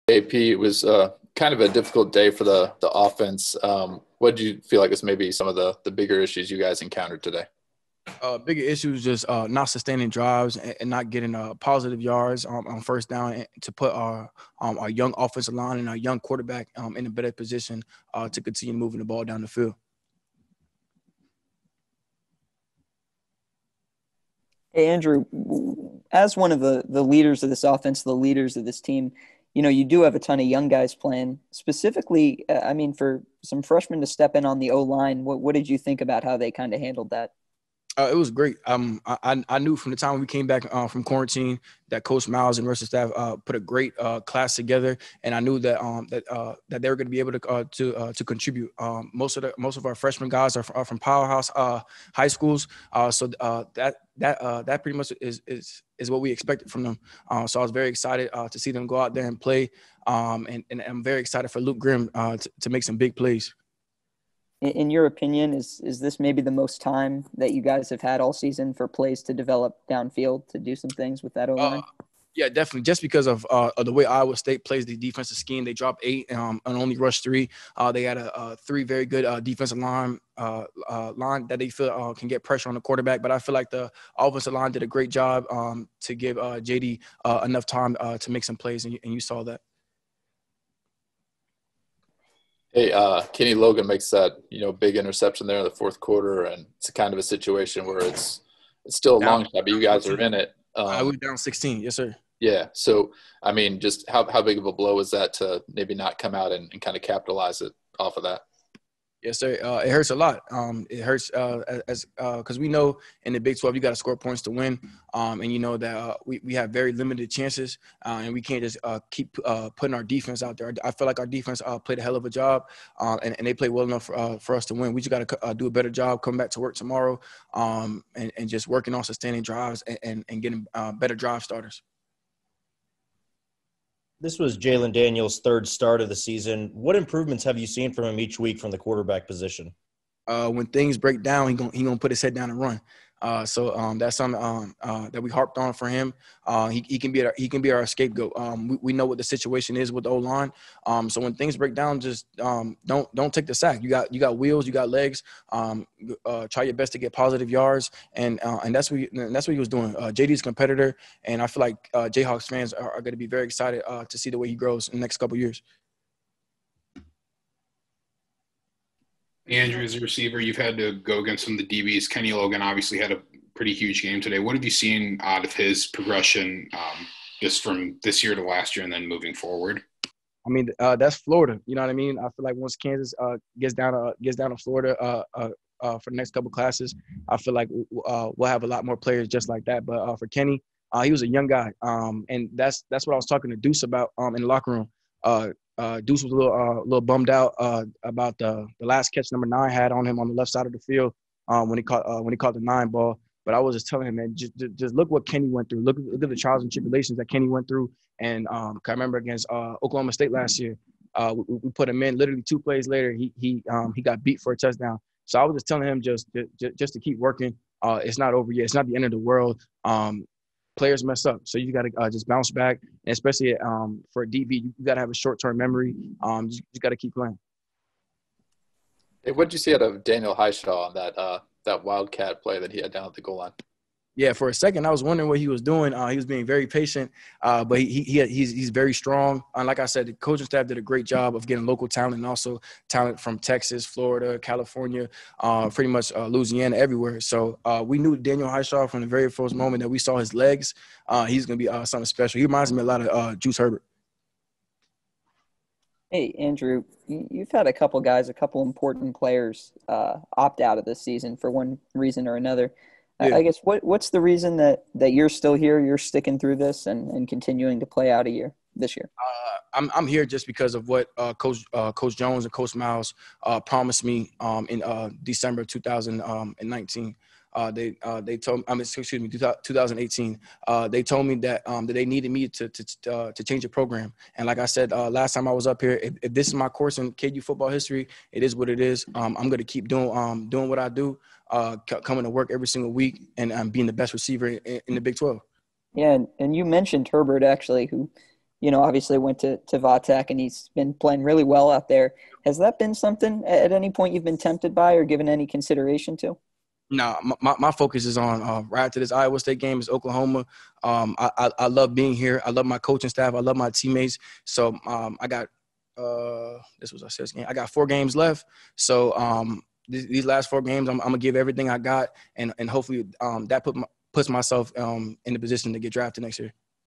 AP, it was kind of a difficult day for the offense. What did you feel like is maybe some of the bigger issues you guys encountered today? Bigger issues just not sustaining drives and not getting positive yards on first down to put our young offensive line and our young quarterback in a better position to continue moving the ball down the field. Hey, Andrew, as one of the leaders of this offense, the leaders of this team, you do have a ton of young guys playing. Specifically, I mean, for some freshmen to step in on the O-line, what did you think about how they kind of handled that? It was great. I knew from the time we came back from quarantine that Coach Miles and the rest of the staff put a great class together, and I knew that that they were going to be able to contribute. Most of our freshman guys are from powerhouse high schools, so that pretty much is what we expected from them. So I was very excited to see them go out there and play, and I'm very excited for Luke Grimm to make some big plays. In your opinion, is this maybe the most time that you guys have had all season for plays to develop downfield to do some things with that O-line? Yeah, definitely. Just because of the way Iowa State plays the defensive scheme, they dropped 8 and only rushed 3. They had a 3 very good defensive line that they feel can get pressure on the quarterback. But I feel like the offensive line did a great job to give JD enough time to make some plays, and you saw that. Hey, Kenny Logan makes that big interception there in the fourth quarter, and it's kind of a situation where it's still a long shot, but you guys are in it. We're down 16, yes, sir. Yeah, so I mean, just how big of a blow is that to maybe not come out and kind of capitalize it off of that? Yes, sir. It hurts a lot. It hurts because we know in the Big 12 you got to score points to win, and you know that we have very limited chances, and we can't just keep putting our defense out there. I feel like our defense played a hell of a job, and they played well enough for us to win. We just got to do a better job coming back to work tomorrow, and just working on sustaining drives and getting better drive starters. This was Jalen Daniels' third start of the season. What improvements have you seen from him each week from the quarterback position? When things break down, he gonna put his head down and run. So that's something that we harped on for him. He can be our scapegoat. We know what the situation is with the O-line. So when things break down, just don't take the sack. You got wheels, you got legs. Try your best to get positive yards, and that's what he was doing. JD's a competitor, and I feel like Jayhawks fans are going to be very excited to see the way he grows in the next couple of years. Andrew, as a receiver, you've had to go against some of the DBs. Kenny Logan obviously had a pretty huge game today. What have you seen out of his progression just from this year to last year and then moving forward? I mean, that's Florida. You know what I mean? I feel like once Kansas gets down to Florida for the next couple classes, I feel like we'll have a lot more players just like that. But for Kenny, he was a young guy, and that's what I was talking to Deuce about in the locker room. Deuce was a little bummed out about the last catch number 9 had on him on the left side of the field when he caught the 9 ball. But I was just telling him, man, just look what Kenny went through. Look at the trials and tribulations that Kenny went through. And I remember against Oklahoma State last year, we put him in. Literally 2 plays later, he got beat for a touchdown. So I was just telling him just to keep working. It's not over yet. It's not the end of the world. Players mess up, so you got to just bounce back, and especially for a DB, you got to have a short-term memory. You got to keep playing. Hey, what did you see out of Daniel Highshaw on that wildcat play that he had down at the goal line? Yeah, for a second, I was wondering what he was doing. He was being very patient, but he's very strong. And like I said, the coaching staff did a great job of getting local talent and also talent from Texas, Florida, California, pretty much Louisiana, everywhere. So we knew Daniel Highshaw from the very first moment that we saw his legs. He's going to be something special. He reminds me a lot of Juice Herbert. Hey, Andrew, you've had a couple important players opt out of this season for one reason or another. Yeah. I guess what's the reason that you're still here, you're sticking through this and continuing to play out this year? I'm here just because of what Coach Jones and Coach Miles promised me in December 2019. They told 2018. They told me that they needed me to change the program. And like I said last time I was up here, if this is my course in KU football history, it is what it is. I'm going to keep doing what I do, coming to work every single week and being the best receiver in the Big 12. Yeah, and you mentioned Herbert actually, who obviously went to Vatech, and he's been playing really well out there. Has that been something at any point you've been tempted by or given any consideration to? No, my focus is on right after this Iowa State game is Oklahoma. I love being here. I love my coaching staff. I love my teammates. So I got this was our sixth game. I got 4 games left. So these last 4 games, I'm gonna give everything I got, and hopefully that puts myself in the position to get drafted next year.